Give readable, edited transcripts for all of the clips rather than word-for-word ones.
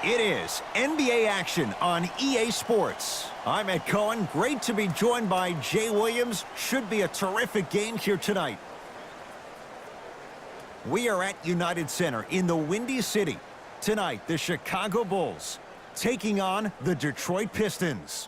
It is NBA action on EA Sports. I'm Ed Cohen. Great to be joined by Jay Williams. Should be a terrific game here tonight. We are at United Center in the Windy City. Tonight, the Chicago Bulls taking on the Detroit Pistons.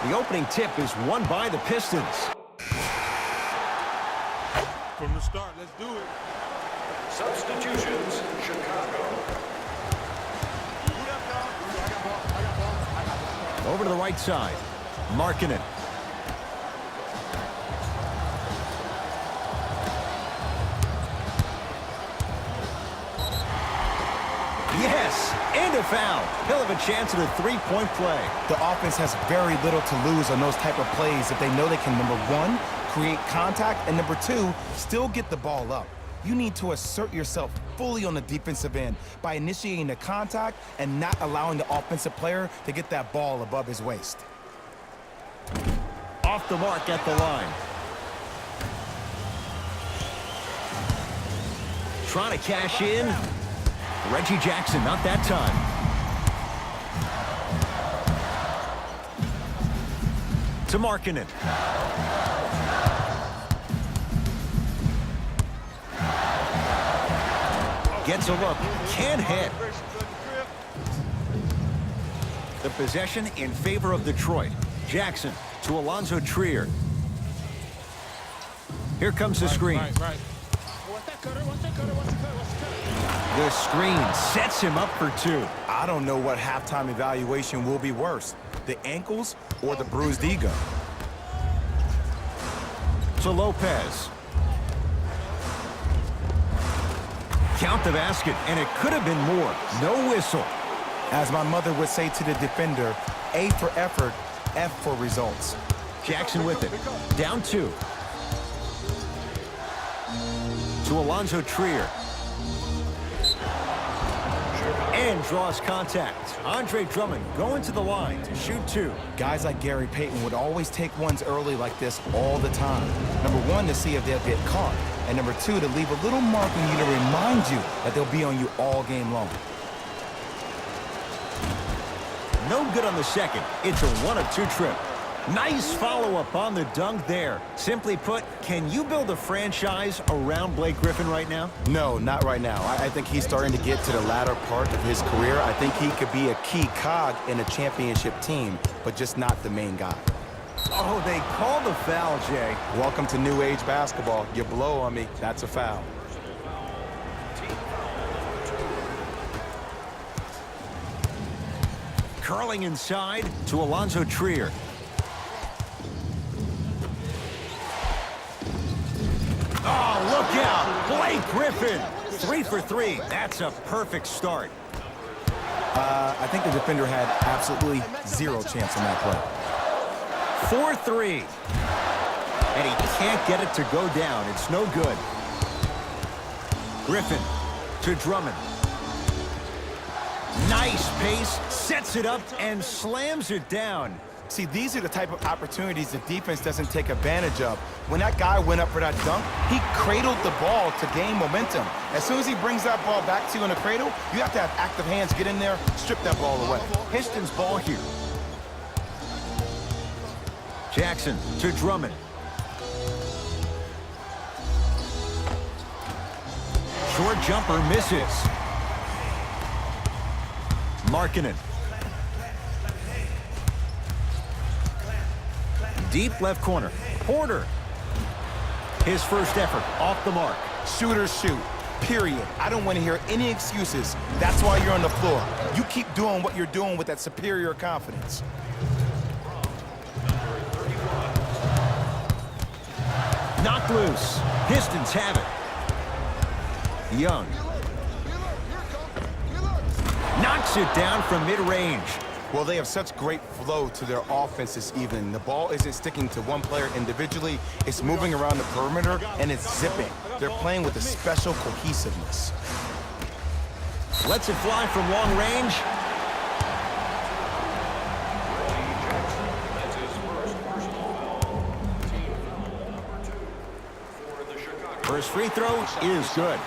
The opening tip is won by the Pistons. From the start, let's do it. Substitutions, Chicago. Over to the right side. Markkanen. Yes, and a foul. He'll have a chance at a three-point play. The offense has very little to lose on those type of plays if they know they can, number one, create contact, and number two, still get the ball up. You need to assert yourself fully on the defensive end by initiating the contact and not allowing the offensive player to get that ball above his waist. Off the mark at the line. Trying to cash in. Reggie Jackson, not that time. To Markkanen. Gets a look, can't hit. The possession in favor of Detroit. Jackson to Alonzo Trier. Here comes the screen. Right. The screen sets him up for two. I don't know what halftime evaluation will be worse, the ankles or the bruised ego. To Lopez. Count the basket, and it could have been more. No whistle. As my mother would say to the defender, A for effort, F for results. Jackson with it. Down two. To Alonzo Trier. And draws contact. Andre Drummond going to the line to shoot two. Guys like Gary Payton would always take ones early like this all the time. Number one, to see if they'll get caught. And number two, to leave a little mark on you to remind you that they'll be on you all game long. No good on the second. It's a 1-of-2 trip. Nice follow-up on the dunk there. Simply put, can you build a franchise around Blake Griffin right now? No, not right now. I think he's starting to get to the latter part of his career. I think he could be a key cog in a championship team, but just not the main guy. Oh, they call the foul, Jay. Welcome to new age basketball. You blow on me, that's a foul. Curling inside to Alonzo Trier. Oh, look out. Blake Griffin. 3 for 3. That's a perfect start. I think the defender had absolutely zero chance on that play. 4-3. And he can't get it to go down. It's no good. Griffin to Drummond. Nice pace. Sets it up and slams it down. See, these are the type of opportunities the defense doesn't take advantage of. When that guy went up for that dunk, he cradled the ball to gain momentum. As soon as he brings that ball back to you in the cradle, you have to have active hands, get in there, strip that ball away. Pistons ball here. Jackson to Drummond. Short jumper misses. Markkanen. Deep left corner. Porter. His first effort off the mark. Shooters shoot, period. I don't want to hear any excuses. That's why you're on the floor. You keep doing what you're doing with that superior confidence. Knocked loose. Pistons have it. Young. Knocks it down from mid-range. Well, they have such great flow to their offense this evening. The ball isn't sticking to one player individually. It's moving around the perimeter, and it's zipping. They're playing with a special cohesiveness. Lets it fly from long range. That's his first personal foul. Team foul number 2 for the Chicago. First free throw is good.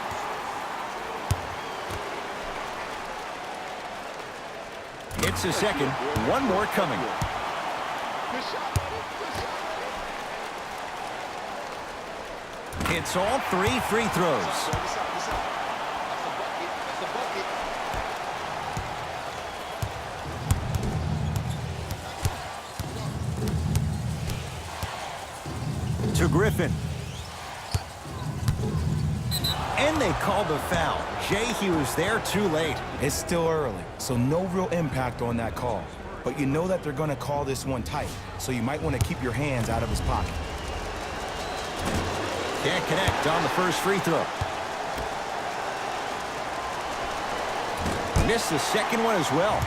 It's a second. One more coming. It's all 3 free throws. To Griffin. And they called the foul. Jay, he was there too late. It's still early, so no real impact on that call. But you know that they're going to call this one tight, so you might want to keep your hands out of his pocket. Can't connect on the first free throw. Missed the second one as well.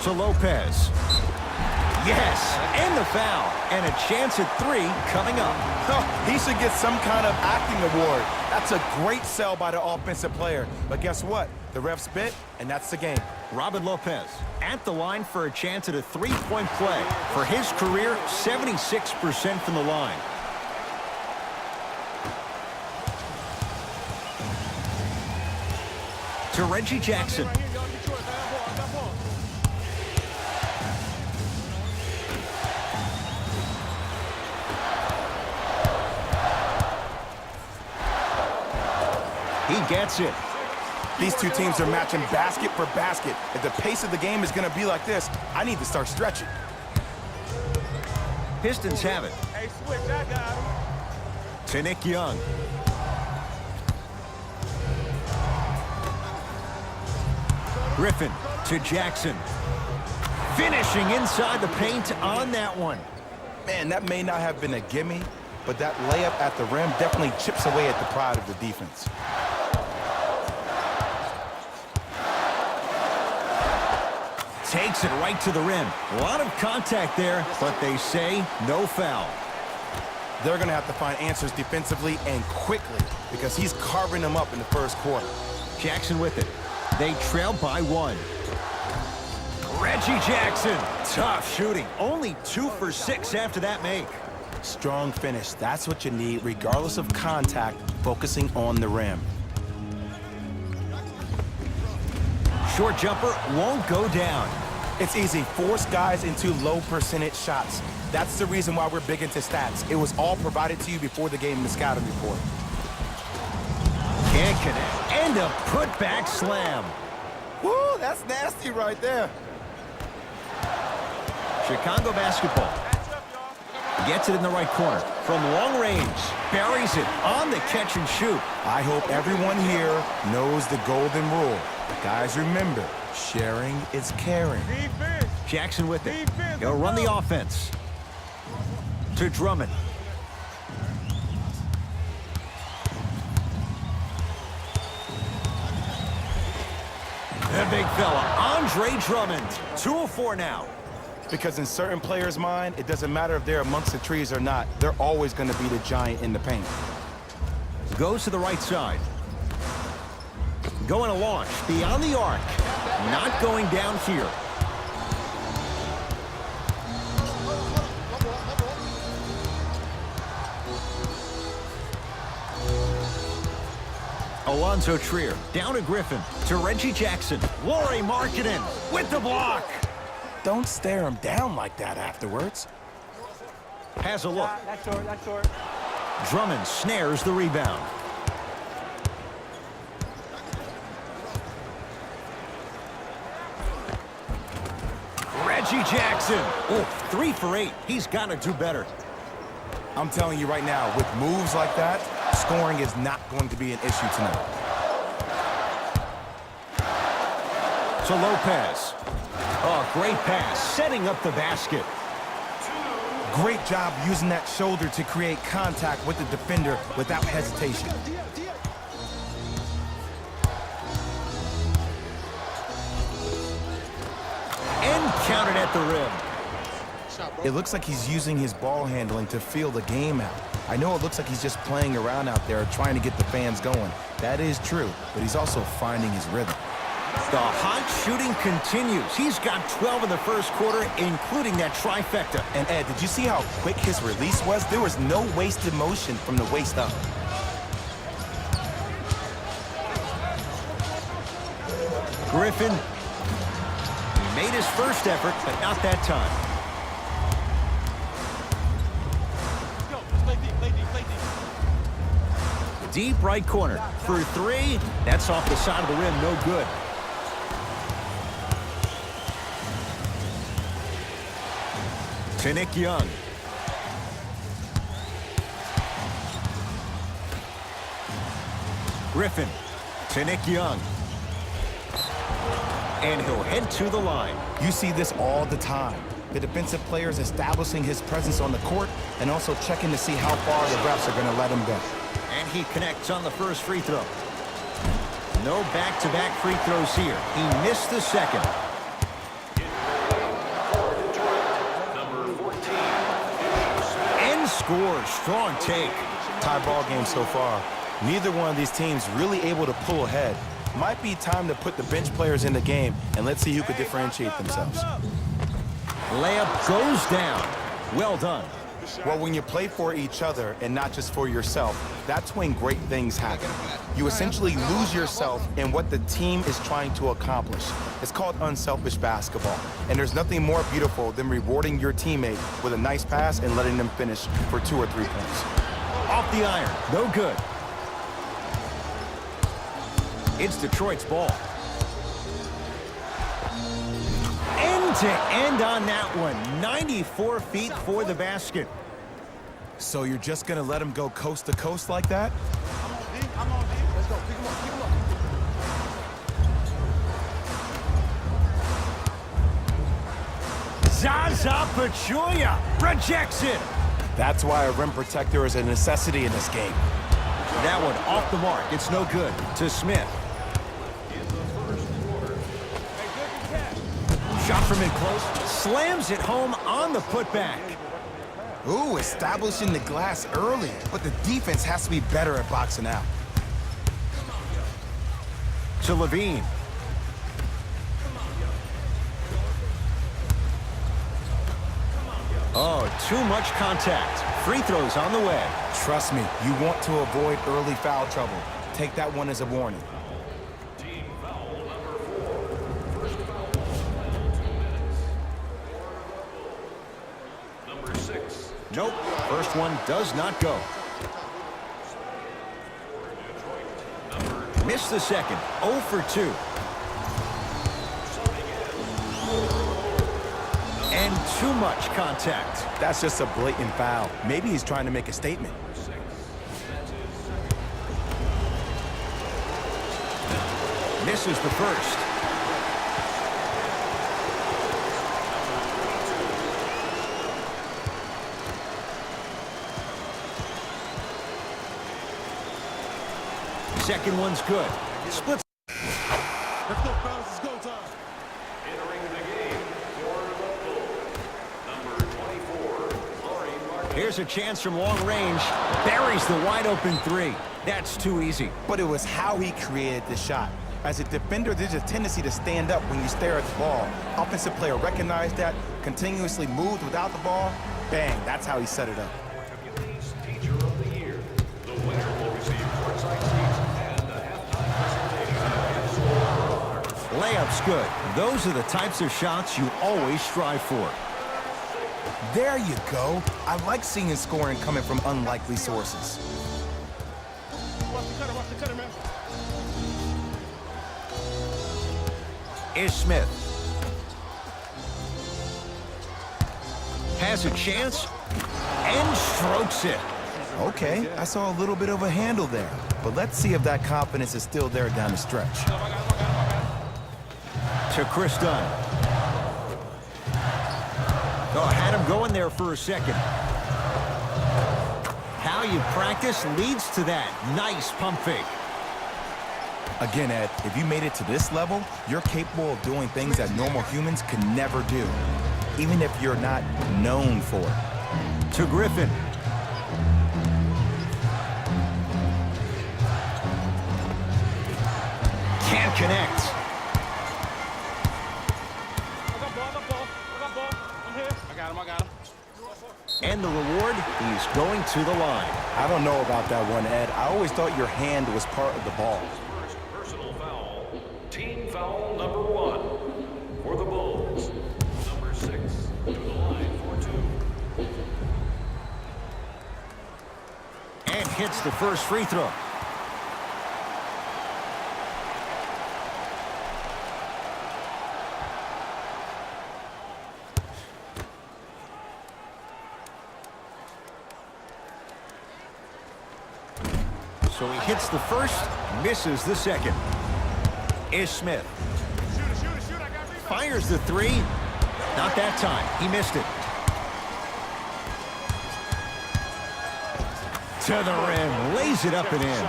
To Lopez. Yes, and the foul. And a chance at 3 coming up. Oh, he should get some kind of acting award. That's a great sell by the offensive player. But guess what? The ref's bit, and that's the game. Robin Lopez at the line for a chance at a 3-point play. For his career, 76% from the line. To Reggie Jackson. He gets it. These two teams are matching basket for basket. If the pace of the game is going to be like this, I need to start stretching. Pistons have it. Hey, switch, I got him. To Nick Young. Griffin to Jackson. Finishing inside the paint on that one. Man, that may not have been a gimme, but that layup at the rim definitely chips away at the pride of the defense. Takes it right to the rim. A lot of contact there, but they say no foul. They're going to have to find answers defensively and quickly because he's carving them up in the first quarter. Jackson with it. They trail by 1. Reggie Jackson. Tough shooting. Only 2 for 6 after that make. Strong finish. That's what you need, regardless of contact, focusing on the rim. Short jumper won't go down. It's easy. Force guys into low percentage shots. That's the reason why we're big into stats. It was all provided to you before the game in the scouting report. Can't connect. And a putback slam. Woo, that's nasty right there. Chicago basketball. Gets it in the right corner. From long range. Buries it on the catch and shoot. I hope everyone here knows the golden rule. Guys, remember, sharing is caring. Defense. Jackson with it. He'll run the offense. To Drummond. The big fella, Andre Drummond. 2 of 4 now. Because in certain players' mind, it doesn't matter if they're amongst the trees or not. They're always going to be the giant in the paint. Goes to the right side. Going to launch beyond the arc. Not going down here. Alonzo Trier down to Griffin. To Reggie Jackson. Lauri Markkanen with the block. Don't stare him down like that afterwards. Has a look. That's short, that's short. Drummond snares the rebound. Reggie Jackson. Oh, 3 for 8. He's got to do better. I'm telling you right now, with moves like that, scoring is not going to be an issue tonight. To Lopez. Oh, great pass. Setting up the basket. Great job using that shoulder to create contact with the defender without hesitation. And counted at the rim. It looks like he's using his ball handling to feel the game out. I know it looks like he's just playing around out there trying to get the fans going. That is true, but he's also finding his rhythm. The hot shooting continues. He's got 12 in the first quarter, including that trifecta. And Ed, did you see how quick his release was? There was no wasted motion from the waist up. Griffin made his first effort, but not that time. Go. Let's play deep, play deep, play deep. Deep right corner for three. That's off the side of the rim, no good. To Nick Young. Griffin to Nick Young. And he'll head to the line. You see this all the time. The defensive player is establishing his presence on the court and also checking to see how far the refs are going to let him go. And he connects on the first free throw. No back-to-back free throws here. He missed the second. Number 14. And scores. Strong take. Tie ball game so far. Neither one of these teams really able to pull ahead. Might be time to put the bench players in the game, and let's see who could differentiate themselves. Layup goes down. Well done. Well, when you play for each other and not just for yourself, that's when great things happen. You essentially lose yourself in what the team is trying to accomplish. It's called unselfish basketball, and there's nothing more beautiful than rewarding your teammate with a nice pass and letting them finish for 2 or 3 points. Off the iron. No good. It's Detroit's ball. End to end on that one. 94 feet for the basket. So you're just gonna let him go coast to coast like that? I'm on deep. Let's go. Pick him up, pick him up. Zaza Pachulia rejects it. That's why a rim protector is a necessity in this game. That one off the mark. It's no good. To Smith. Shot from in close. Slams it home on the putback. Ooh, establishing the glass early, but the defense has to be better at boxing out. To Levine. Oh, too much contact. Free throws on the way. Trust me, you want to avoid early foul trouble. Take that one as a warning. Team foul number 4. First foul. 2 minutes. Number 6. Nope. First one does not go. Missed the second. 0 for 2. And too much contact. That's just a blatant foul. Maybe he's trying to make a statement. Misses the first. Second one's good. Splits. Let's go, fellas. It's go time. Entering the game for the Bulls. Number 24. Laurie Marquez. Here's a chance from long range. Buries the wide open three. That's too easy. But it was how he created the shot. As a defender, there's a tendency to stand up when you stare at the ball. Offensive player recognized that, continuously moved without the ball. Bang, that's how he set it up. Marquez Teacher of the Year. The winner will receive courtside seats and a halftime presentation. Layup's good. Those are the types of shots you always strive for. There you go. I like seeing scoring coming from unlikely sources. Watch the cutter, man. Is Smith. Has a chance and strokes it. Okay, I saw a little bit of a handle there. But let's see if that confidence is still there down the stretch. To Chris Dunn. Oh, had him going there for a second. How you practice leads to that. Nice pump fake. Again, Ed, if you made it to this level, you're capable of doing things that normal humans could never do, even if you're not known for it. To Griffin. connect. I got ball. I'm here. I got him. And the reward, he's going to the line. I don't know about that one, Ed. I always thought your hand was part of the ball. First personal foul. Team foul number 1 for the Bulls. Number 6 to the line for 2. And hits the first free throw. So he hits the first, misses the second. Ish Smith Shoot. I got rebound. fires the three. Not that time. He missed it. To the rim. Lays it up and in.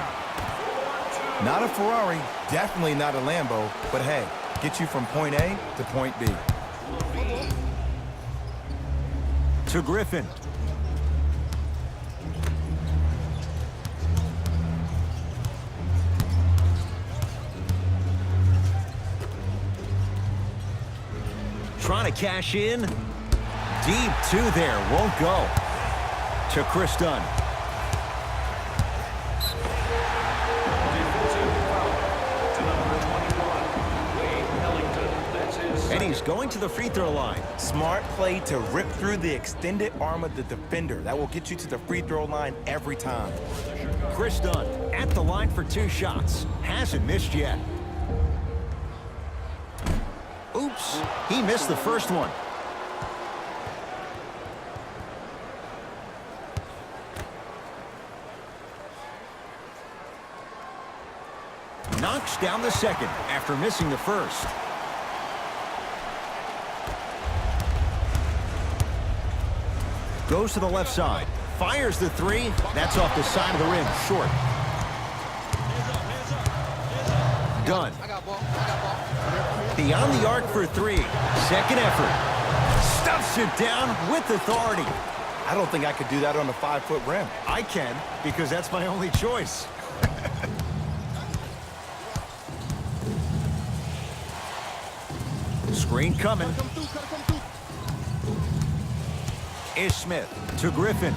Not a Ferrari, definitely not a Lambo, but hey, get you from point A to point B. To Griffin. Trying to cash in. Deep two there. Won't go. To Chris Dunn. And he's going to the free throw line. Smart play to rip through the extended arm of the defender. That will get you to the free throw line every time. Chris Dunn at the line for 2 shots. Hasn't missed yet. Oops, he missed the first one. Knocks down the second after missing the first. Goes to the left side. Fires the three. That's off the side of the rim. Short. Dunn. I got ball. Beyond the arc for 3. Second effort. Stuffs it down with authority. I don't think I could do that on a 5-foot rim. I can, because that's my only choice. Screen coming. Come through. Ish Smith to Griffin.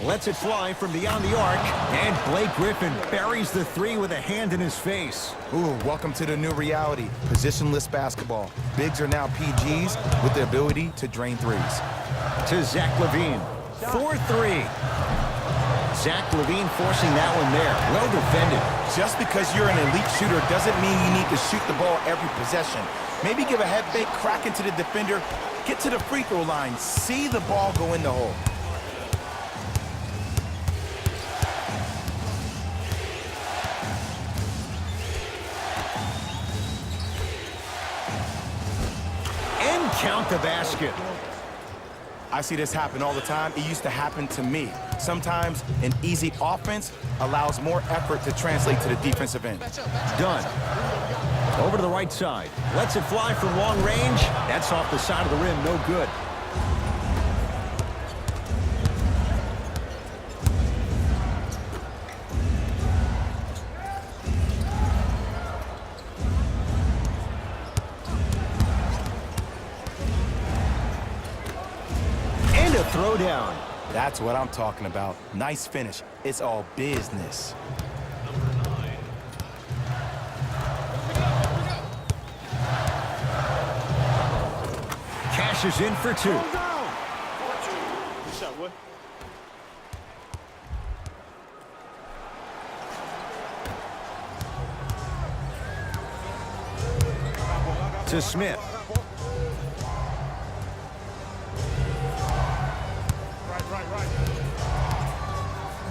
Lets it fly from beyond the arc. And Blake Griffin buries the 3 with a hand in his face. Ooh, welcome to the new reality. Positionless basketball. Bigs are now PGs with the ability to drain threes. To Zach LaVine. 4-3. Zach LaVine forcing that one there. Well defended. Just because you're an elite shooter doesn't mean you need to shoot the ball every possession. Maybe give a head fake, crack into the defender, get to the free throw line, see the ball go in the hole. And count the basket. I see this happen all the time. It used to happen to me. Sometimes an easy offense allows more effort to translate to the defensive end. Done. Over to the right side. Lets it fly from long range. That's off the side of the rim. No good. And a throwdown. That's what I'm talking about. Nice finish. It's all business. Cashes in for 2. Good shot, boy. To Smith. Right.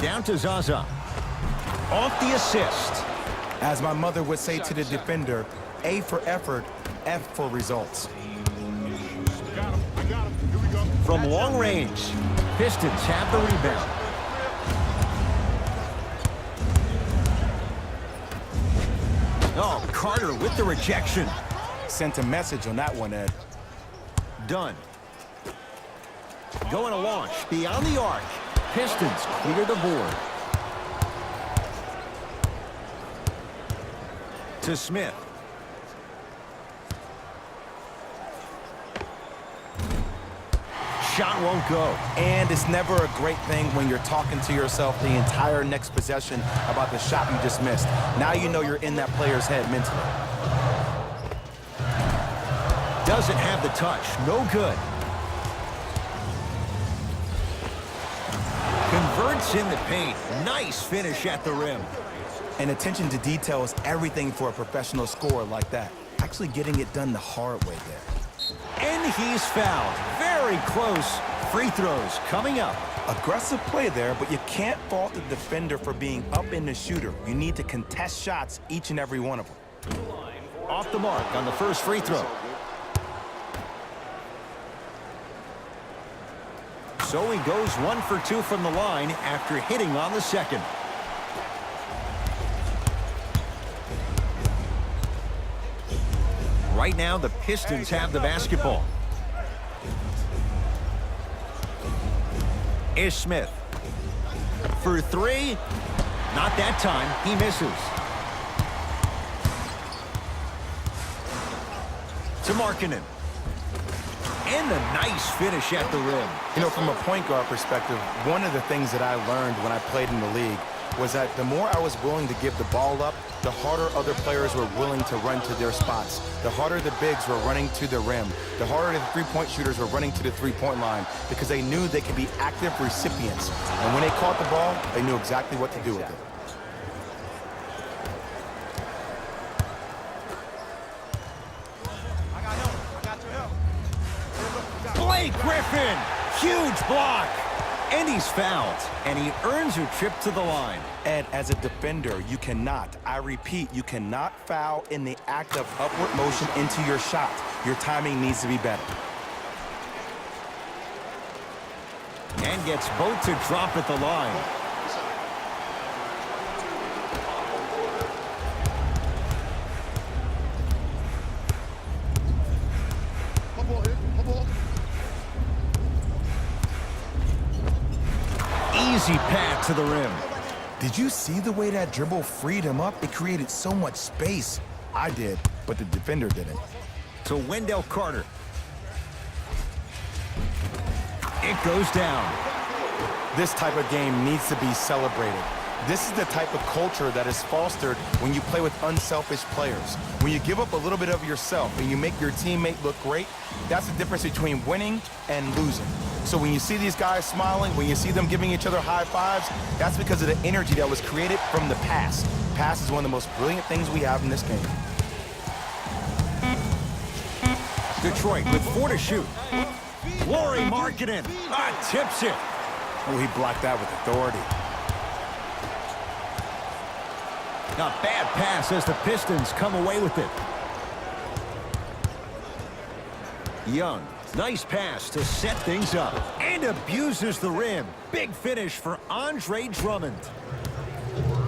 Down to Zaza. Off the assist. As my mother would say to the defender, A for effort, F for results. I got him. Here we go. From long range. Pistons have the rebound. Oh, Carter with the rejection. Sent a message on that one, Ed. Done. Going to launch beyond the arc. Pistons clear the board. to Smith. Shot won't go. And it's never a great thing when you're talking to yourself the entire next possession about the shot you just missed. Now you know you're in that player's head mentally. Doesn't have the touch. No good. Converts in the paint. Nice finish at the rim. And attention to detail is everything for a professional scorer like that. Actually getting it done the hard way there. And he's fouled. Very close. Free throws coming up. Aggressive play there, but you can't fault the defender for being up in the shooter. You need to contest shots, each and every one of them. Off the mark on the first free throw. So he goes 1 for 2 from the line after hitting on the second. Right now, the Pistons have the basketball. Ish Smith. For 3. Not that time. He misses. To Markkanen. And a nice finish at the rim. You know, from a point guard perspective, one of the things that I learned when I played in the league was that the more I was willing to give the ball up, the harder other players were willing to run to their spots. The harder the bigs were running to the rim. The harder the three-point shooters were running to the three-point line because they knew they could be active recipients. And when they caught the ball, they knew exactly what to do with it. Blake Griffin, huge block. And he's fouled, and he earns a trip to the line. Ed, as a defender, you cannot, I repeat, you cannot foul in the act of upward motion into your shot. Your timing needs to be better. And gets both to drop at the line. Easy pass to the rim. Did you see the way that dribble freed him up? It created so much space. I did, but the defender didn't. To Wendell Carter. It goes down. This type of game needs to be celebrated. This is the type of culture that is fostered when you play with unselfish players. When you give up a little bit of yourself and you make your teammate look great, that's the difference between winning and losing. So when you see these guys smiling, when you see them giving each other high fives, that's because of the energy that was created from the pass. Pass is one of the most brilliant things we have in this game. Detroit with 4 to shoot. Lauri Markkanen tips it. Oh, he blocked that with authority. A bad pass as the Pistons come away with it. Young, nice pass to set things up. And abuses the rim. Big finish for Andre Drummond.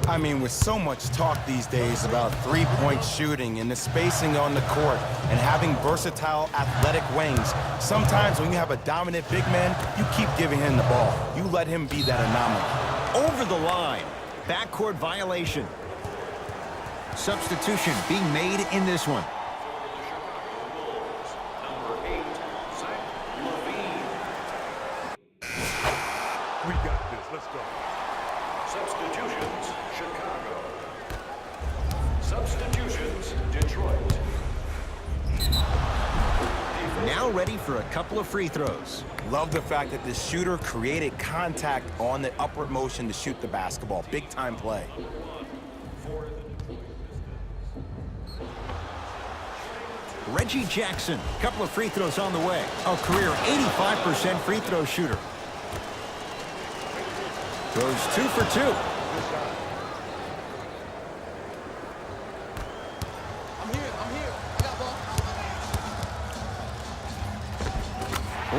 I mean, with so much talk these days about three-point shooting and the spacing on the court and having versatile athletic wings, sometimes when you have a dominant big man, you keep giving him the ball. You let him be that anomaly. Over the line. Backcourt violation. Substitution being made in this one. Number 8, Zach LaVine. We got this. Let's go. Substitutions, Chicago. Substitutions, Detroit. Now ready for a couple of free throws. Love the fact that the shooter created contact on the upward motion to shoot the basketball. Big-time play. Reggie Jackson, couple of free throws on the way. A career 85% free throw shooter. Goes 2 for 2. I'm here. I got ball.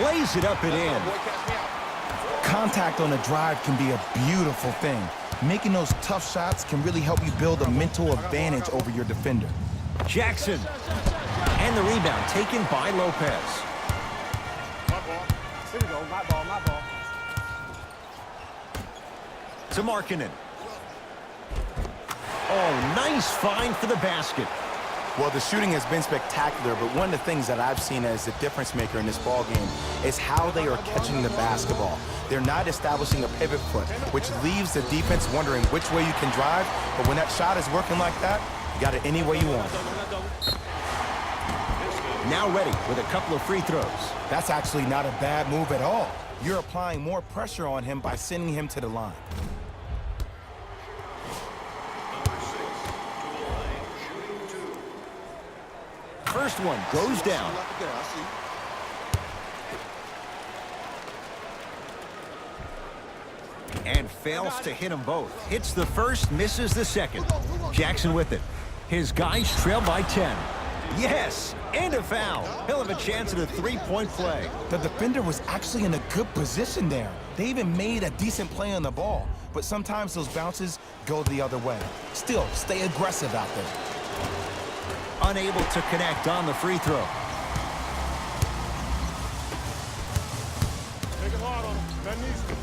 Lays it up and in. Boy, catch me out. Contact on the drive can be a beautiful thing. Making those tough shots can really help you build a mental advantage over your defender. Jackson. And the rebound taken by Lopez. My ball. Here we go. My ball. To Markkanen. Oh, nice find for the basket. Well, the shooting has been spectacular, but one of the things that I've seen as the difference maker in this ball game is how they are catching the basketball. They're not establishing a pivot foot, which leaves the defense wondering which way you can drive, but when that shot is working like that, you got it any way you want. Now ready with a couple of free throws. That's actually not a bad move at all. You're applying more pressure on him by sending him to the line. First one goes down. And fails to hit them both. Hits the first, misses the second. Jackson with it. His guys trail by 10. Yes, and a foul. He'll have a chance at a three-point play. The defender was actually in a good position there. They even made a decent play on the ball, but sometimes those bounces go the other way. Still, stay aggressive out there. Unable to connect on the free throw. Make it hard on him. That needs to.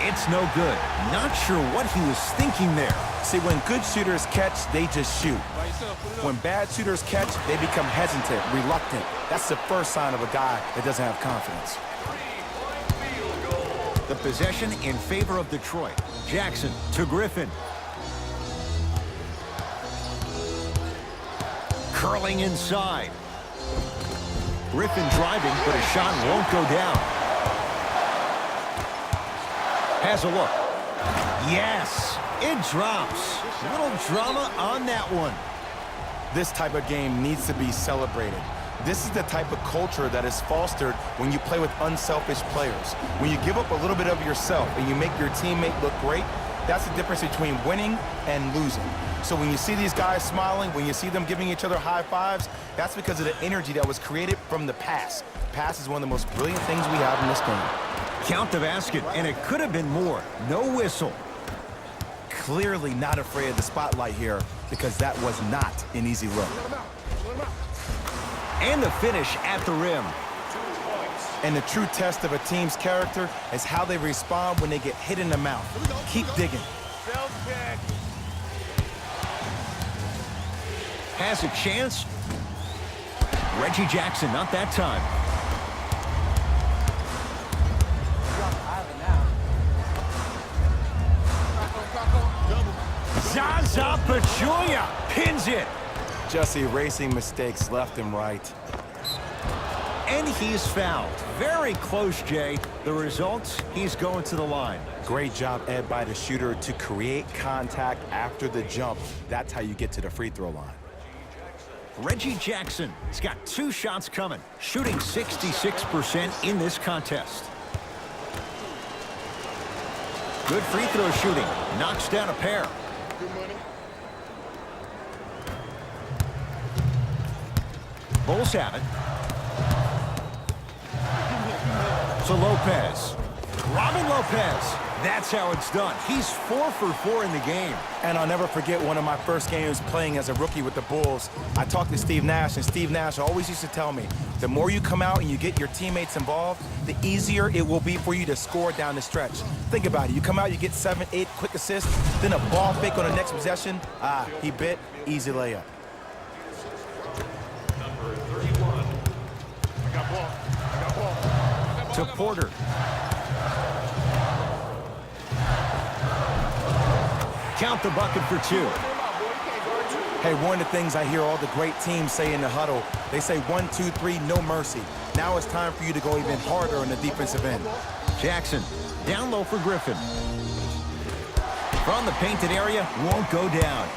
It's no good. Not sure what he was thinking there. See, when good shooters catch, they just shoot. By yourself, put it up. When bad shooters catch, they become hesitant, reluctant. That's the first sign of a guy that doesn't have confidence. The possession in favor of Detroit. Jackson to Griffin. Curling inside. Griffin driving, but a shot won't go down. Has a look. Yes, it drops. Little drama on that one. This type of game needs to be celebrated. This is the type of culture that is fostered when you play with unselfish players. When you give up a little bit of yourself and you make your teammate look great, that's the difference between winning and losing. So when you see these guys smiling, when you see them giving each other high fives, that's because of the energy that was created from the pass. Pass is one of the most brilliant things we have in this game. Count the basket, and it could have been more. No whistle. Clearly not afraid of the spotlight here because that was not an easy look. And the finish at the rim. And the true test of a team's character is how they respond when they get hit in the mouth. Keep digging. Self-check. Has a chance. Reggie Jackson, not that time. Zaza Pachulia pins it. Just erasing mistakes left and right. And he's fouled. Very close, Jay. The result, he's going to the line. Great job, Ed, by the shooter to create contact after the jump. That's how you get to the free throw line. Reggie Jackson has got 2 shots coming, shooting 66% in this contest. Good free throw shooting. Knocks down a pair. Bulls have it. To Lopez. Robin Lopez. That's how it's done. He's 4 for 4 in the game. And I'll never forget one of my first games playing as a rookie with the Bulls. I talked to Steve Nash, and Steve Nash always used to tell me, the more you come out and you get your teammates involved, the easier it will be for you to score down the stretch. Think about it. You come out, you get 7, 8 quick assists, then a ball fake on the next possession. He bit, easy layup. Number 31. I got ball. To Porter. Count the bucket for 2. Hey, one of the things I hear all the great teams say in the huddle, they say 1, 2, 3, no mercy. Now it's time for you to go even harder on the defensive end. Jackson down low for Griffin. From the painted area, won't go down.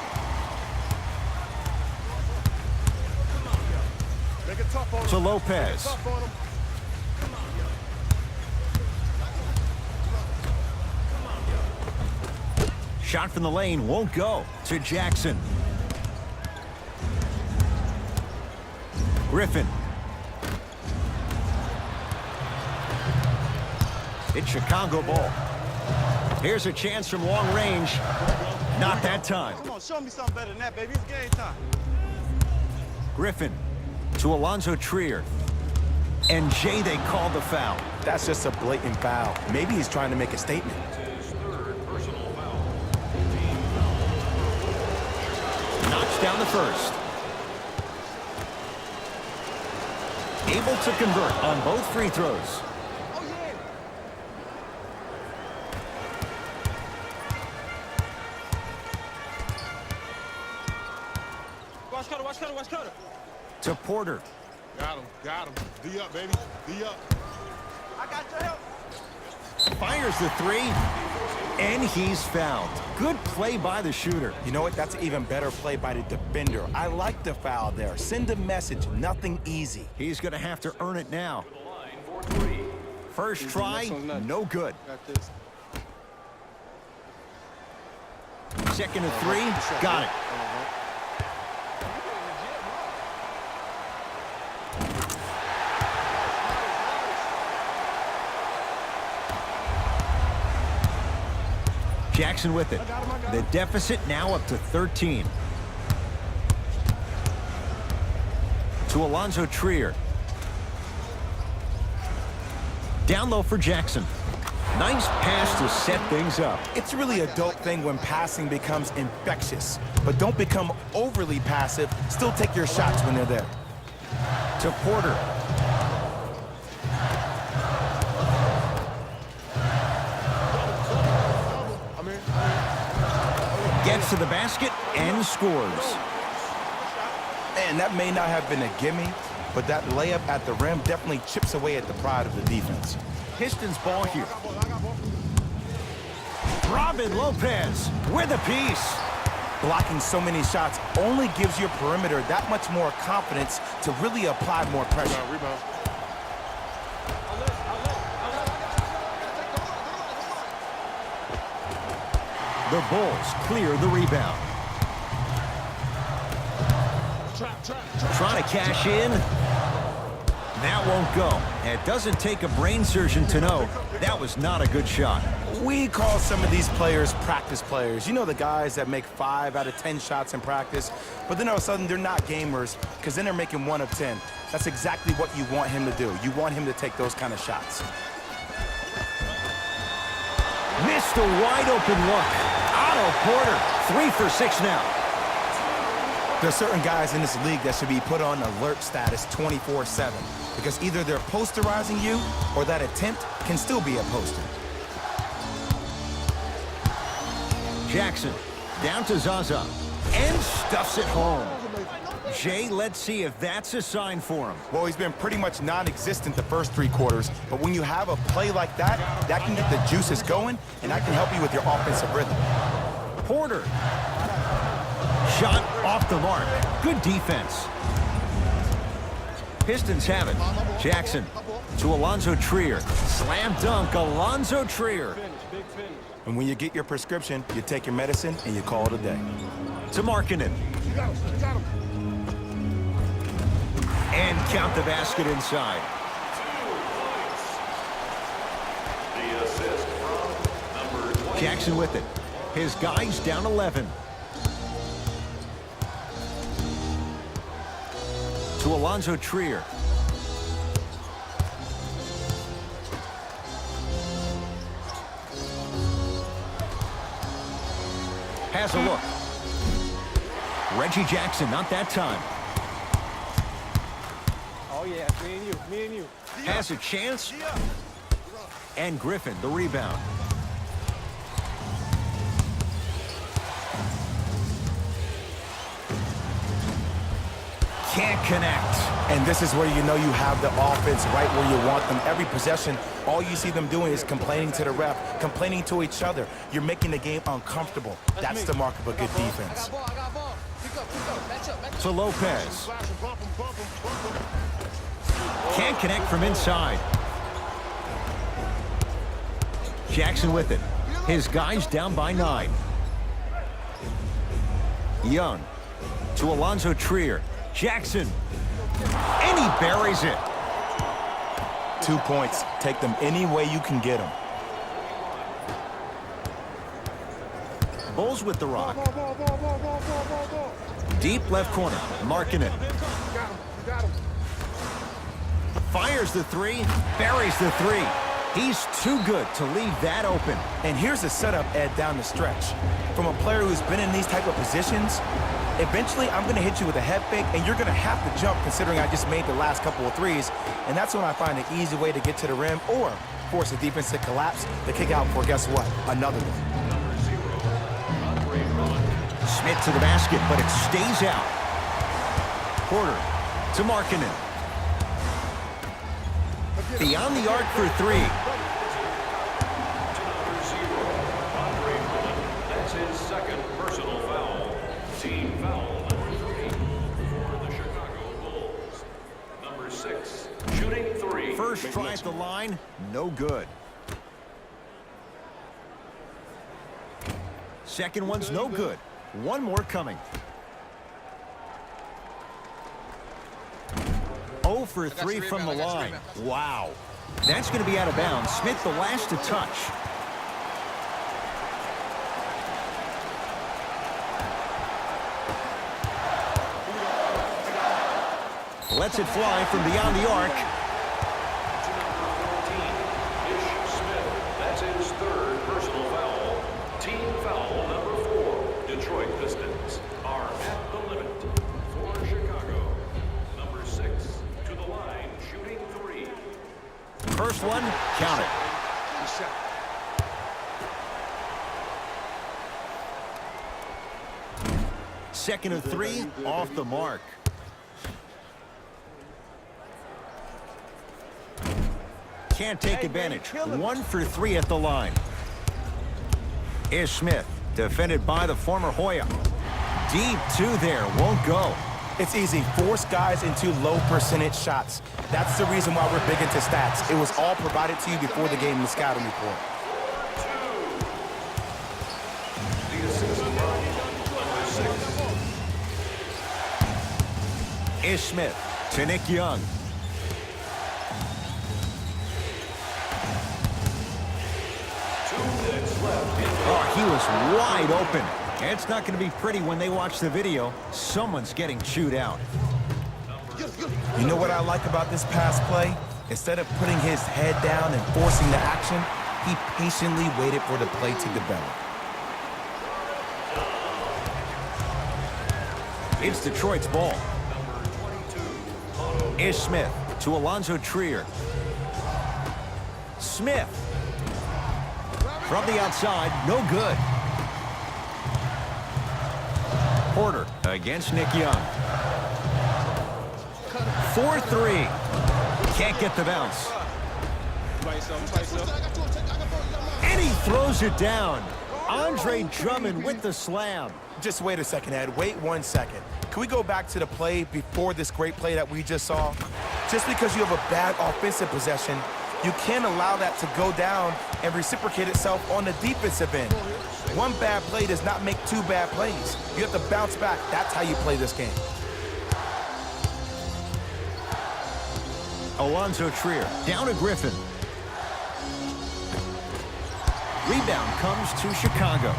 Make it tough on him. To Lopez. Tough on him. Shot from the lane won't go. To Jackson. Griffin. It's Chicago ball. Here's a chance from long range. Not that time. Come on, show me something better than that, baby. It's game time. Griffin to Alonzo Trier. And Jay, they called the foul. That's just a blatant foul. Maybe he's trying to make a statement. His third personal foul. Team knocks down the first. Able to convert on both free throws. Watch Cutter, watch Cutter, watch Cutter. To Porter. Got him. D up, baby. D up. I got your help. Fires the three, and he's fouled. Good play by the shooter. You know what? That's an even better play by the defender. I like the foul there. Send a message. Nothing easy. He's going to have to earn it now. To the line for three. First try, no good. Got this. Second and three, got it. Jackson with it. The deficit now up to 13. To Alonzo Trier. Down low for Jackson. Nice pass to set things up. It's really a dope thing when passing becomes infectious. But don't become overly passive. Still take your shots when they're there. To Porter. Gets to the basket and scores. And that may not have been a gimme, but that layup at the rim definitely chips away at the pride of the defense. Pistons ball here. Robin Lopez with a piece. Blocking so many shots only gives your perimeter that much more confidence to really apply more pressure. Rebound. The Bulls clear the rebound. Trying to cash in. That won't go. It doesn't take a brain surgeon to know that was not a good shot. We call some of these players practice players. You know, the guys that make 5 out of 10 shots in practice, but then all of a sudden they're not gamers because then they're making 1 of 10. That's exactly what you want him to do. You want him to take those kind of shots. Missed a wide open look. Otto Porter, 3 for 6 now. There's certain guys in this league that should be put on alert status 24/7 because either they're posterizing you or that attempt can still be a poster. Jackson down to Zaza and stuffs it home. Jay, let's see if that's a sign for him. Well, he's been pretty much non-existent the first 3 quarters, but when you have a play like that, that can get the juices going, and that can help you with your offensive rhythm. Porter. Shot off the mark. Good defense. Pistons have it. Jackson to Alonzo Trier. Slam dunk, Alonzo Trier. And when you get your prescription, you take your medicine and you call it a day. To Markkanen. And count the basket inside. 2 points. The assist from number 20. Jackson with it. His guys down 11. To Alonzo Trier. Has a look. Reggie Jackson, not that time. Oh yeah, me and you. Has a chance. And Griffin, the rebound. Can't connect. And this is where you know you have the offense right where you want them. Every possession, all you see them doing is complaining to the ref, complaining to each other. You're making the game uncomfortable. That's the mark of a good defense. I got ball. Pick up. Match up. To Lopez. Can't connect from inside. Jackson with it. His guys down by 9. Young to Alonzo Trier. Jackson. And he buries it. 2 points. Take them any way you can get them. Bulls with the rock. Deep left corner. Markkanen. Fires the 3. Buries the 3. He's too good to leave that open. And here's the setup, Ed, down the stretch. From a player who's been in these type of positions, Eventually, I'm going to hit you with a head fake, and you're going to have to jump considering I just made the last couple of threes. And that's when I find an easy way to get to the rim or force the defense to collapse to kick out for, guess what, another one. Smith to the basket, but it stays out. Porter to Markkanen. Beyond the arc for three. That's his second personal foul. Team foul number 3 for the Chicago Bulls. Number 6, shooting 3. First try at the line, no good. Second one's no good. One more coming. 0 for 3 from the line. Wow. That's going to be out of bounds. Smith the last to touch. Lets it fly from beyond the arc. Ish Smith. That's his third personal foul. Team foul number 4. Detroit Pistons are at the limit for Chicago. Number 6 to the line, shooting 3. First one, count it. Second of 3, off the mark. Can't take advantage. 1 for 3 at the line. Ish Smith, defended by the former Hoya. Deep 2 there, won't go. It's easy. Force guys into low percentage shots. That's the reason why we're big into stats. It was all provided to you before the game in the scouting report. The assist from number 6. Ish Smith to Nick Young. Oh, he was wide open. It's not going to be pretty when they watch the video. Someone's getting chewed out. You know what I like about this pass play? Instead of putting his head down and forcing the action, he patiently waited for the play to develop. It's Detroit's ball. Ish Smith to Alonzo Trier. Smith. From the outside, no good. Porter against Nick Young. 4-3. Can't get the bounce. And he throws it down. Andre Drummond with the slam. Just wait a second, Ed. Wait 1 second. Can we go back to the play before this great play that we just saw? Just because you have a bad offensive possession, you can't allow that to go down and reciprocate itself on the defensive end. One bad play does not make 2 bad plays. You have to bounce back. That's how you play this game. Alonzo Trier down to Griffin. Rebound comes to Chicago.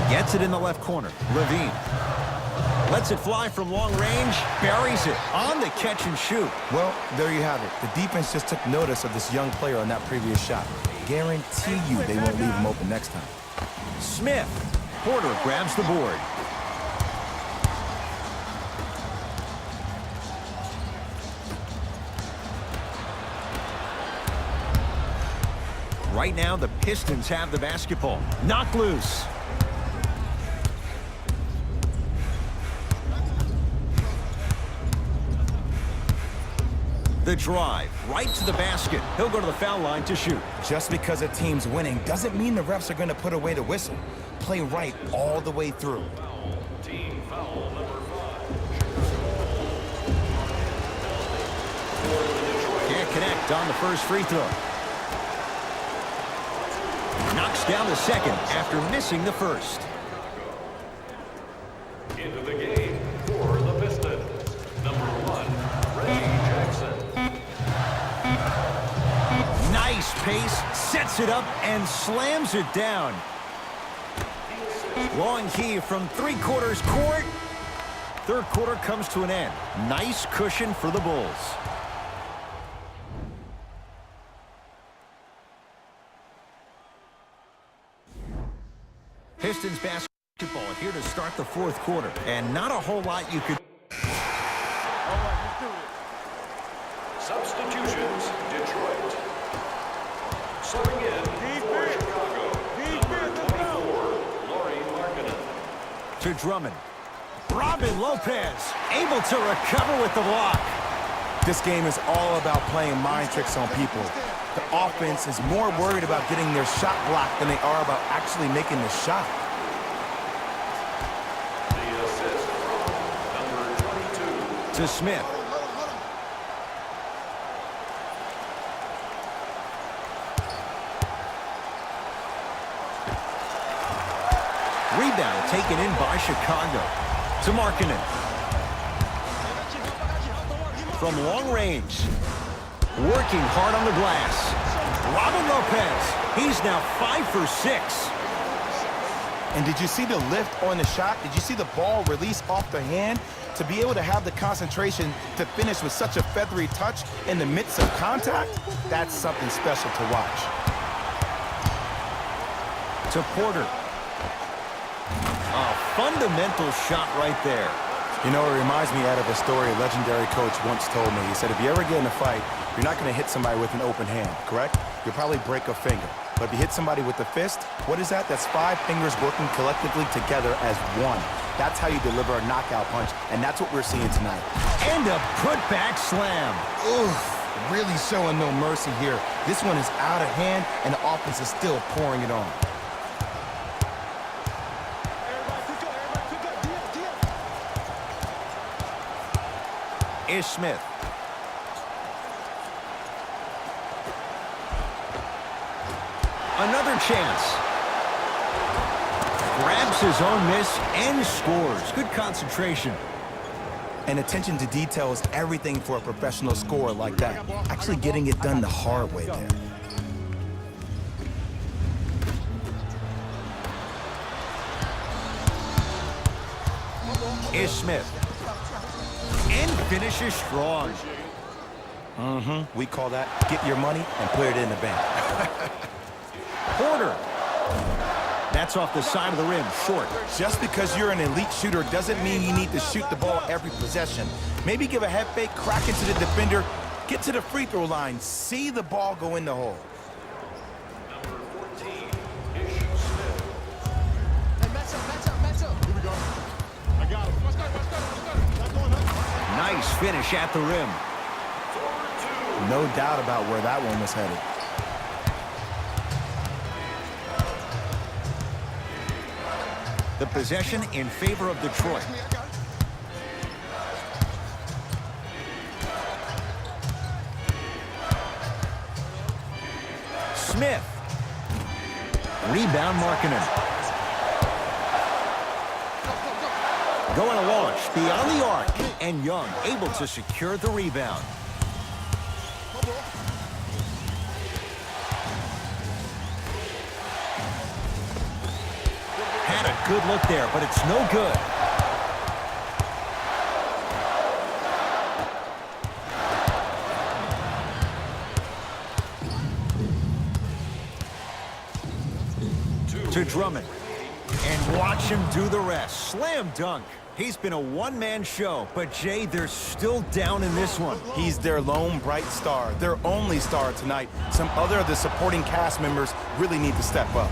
Gets it in the left corner. Levine. Lets it fly from long range. Buries it on the catch and shoot. Well, there you have it. The defense just took notice of this young player on that previous shot. Guarantee you they won't leave him open next time. Smith. Porter grabs the board. Right now, the Pistons have the basketball. Knocked loose. The drive, right to the basket. He'll go to the foul line to shoot. Just because a team's winning doesn't mean the refs are going to put away the whistle. Play right all the way through. Team foul number 5. Can't connect on the first free throw. Knocks down the second after missing the first. Into the game for the Pistons. Number 1, Reggie Jackson. Nice pace, sets it up and slams it down. Long key from 3/4 court. Third quarter comes to an end. Nice cushion for the Bulls. timeout here to start the fourth quarter. And not a whole lot you could... All right, let's do this. Substitutions, Detroit. Subbing in for Chicago, number 24, Lauri Markkanen. To Drummond. Robin Lopez able to recover with the block. This game is all about playing mind tricks on people. The offense is more worried about getting their shot blocked than they are about actually making the shot. The assist from number 22. To Smith. Rebound taken in by Chicago. To Markkanen. From long range. Working hard on the glass. Robin Lopez. He's now 5 for 6. And did you see the lift on the shot? Did you see the ball release off the hand? To be able to have the concentration to finish with such a feathery touch in the midst of contact, that's something special to watch. To Porter. A fundamental shot right there. You know, it reminds me out of a story a legendary coach once told me. He said, if you ever get in a fight, you're not going to hit somebody with an open hand, correct? You'll probably break a finger. But if you hit somebody with a fist, what is that? That's 5 fingers working collectively together as one. That's how you deliver a knockout punch, and that's what we're seeing tonight. And a put-back slam. Oof, really showing no mercy here. This one is out of hand, and the offense is still pouring it on. Ish Smith. Another chance. Grabs his own miss and scores. Good concentration. And attention to detail is everything for a professional scorer like that. Actually getting it done the hard way there. Ish Smith. And finishes strong. We call that get your money and put it in the bank. Porter. That's off the side of the rim, short. Just because you're an elite shooter doesn't mean you need to shoot the ball every possession. Maybe give a head fake, crack into the defender, get to the free throw line, see the ball go in the hole. Number 14, Ish Smith. Here we go. I got him. Let's go. That's going up. Nice finish at the rim. No doubt about where that one was headed. The possession in favor of Detroit. Smith. Rebound Markkanen. Going to launch beyond the arc. And Young able to secure the rebound. Had a good look there, but it's no good. To Drummond. And watch him do the rest. Slam dunk. He's been a one-man show, but Jay, they're still down in this one. He's their lone bright star, their only star tonight. Some other of the supporting cast members really need to step up.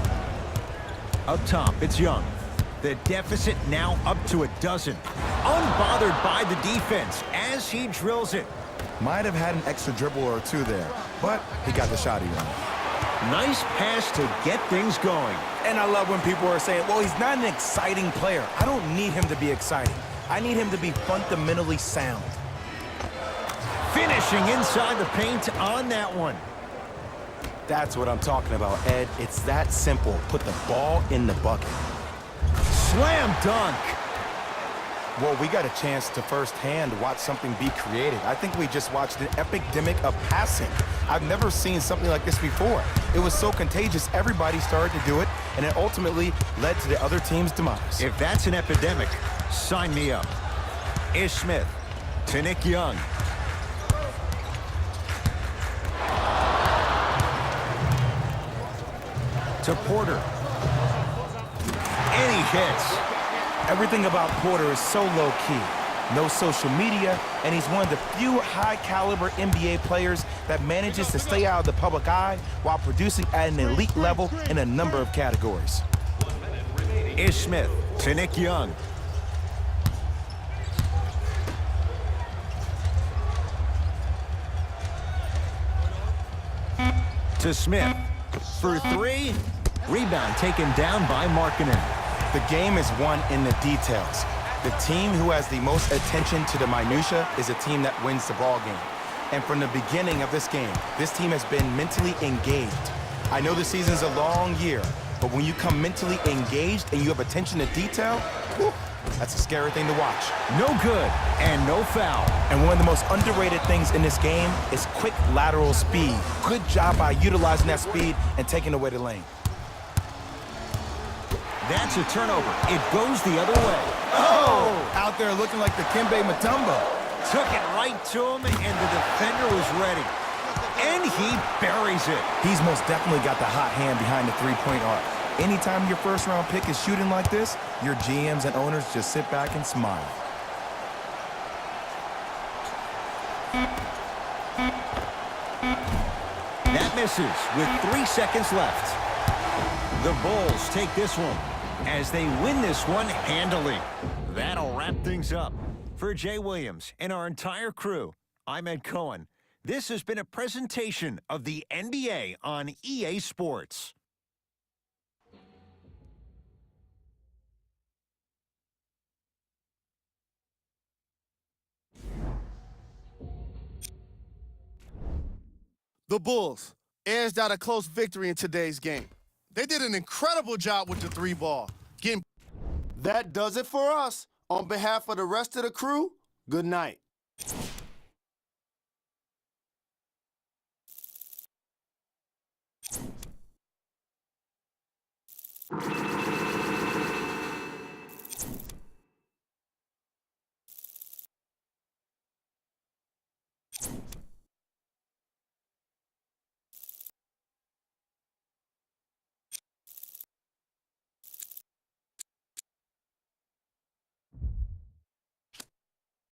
Up top, it's Young. The deficit now up to 12. Unbothered by the defense as he drills it. Might have had an extra dribble or two there, but he got the shot he wanted. Nice pass to get things going. And I love when people are saying, well, he's not an exciting player. I don't need him to be exciting. I need him to be fundamentally sound. Finishing inside the paint on that one. That's what I'm talking about, Ed. It's that simple. Put the ball in the bucket. Slam dunk. Well, we got a chance to firsthand watch something be created. I think we just watched an epidemic of passing. I've never seen something like this before. It was so contagious, everybody started to do it, and it ultimately led to the other team's demise. If that's an epidemic, sign me up. Ish Smith to Nick Young. To Porter. And he hits. Everything about Porter is so low-key. No social media, and he's one of the few high-caliber NBA players that manages to stay out of the public eye while producing at an elite level in a number of categories. Ish Smith to Nick Young. To Smith. For three. Rebound taken down by Markkanen. The game is won in the details. The team who has the most attention to the minutia is a team that wins the ball game. And from the beginning of this game, this team has been mentally engaged. I know the season's a long year, but when you come mentally engaged and you have attention to detail, whew, that's a scary thing to watch. No good and no foul. And one of the most underrated things in this game is quick lateral speed. Good job by utilizing that speed and taking away the lane. That's a turnover. It goes the other way. Oh! Out there looking like the Kimbe Mutombo. Took it right to him, and the defender was ready. And he buries it. He's most definitely got the hot hand behind the three-point arc. Anytime your first-round pick is shooting like this, your GMs and owners just sit back and smile. That misses with 3 seconds left. The Bulls take this one as they win this one handily. That'll wrap things up. For Jay Williams and our entire crew, I'm Ed Cohen. This has been a presentation of the NBA on EA Sports. The Bulls edged out a close victory in today's game. They did an incredible job with the three ball. That does it for us. On behalf of the rest of the crew, good night.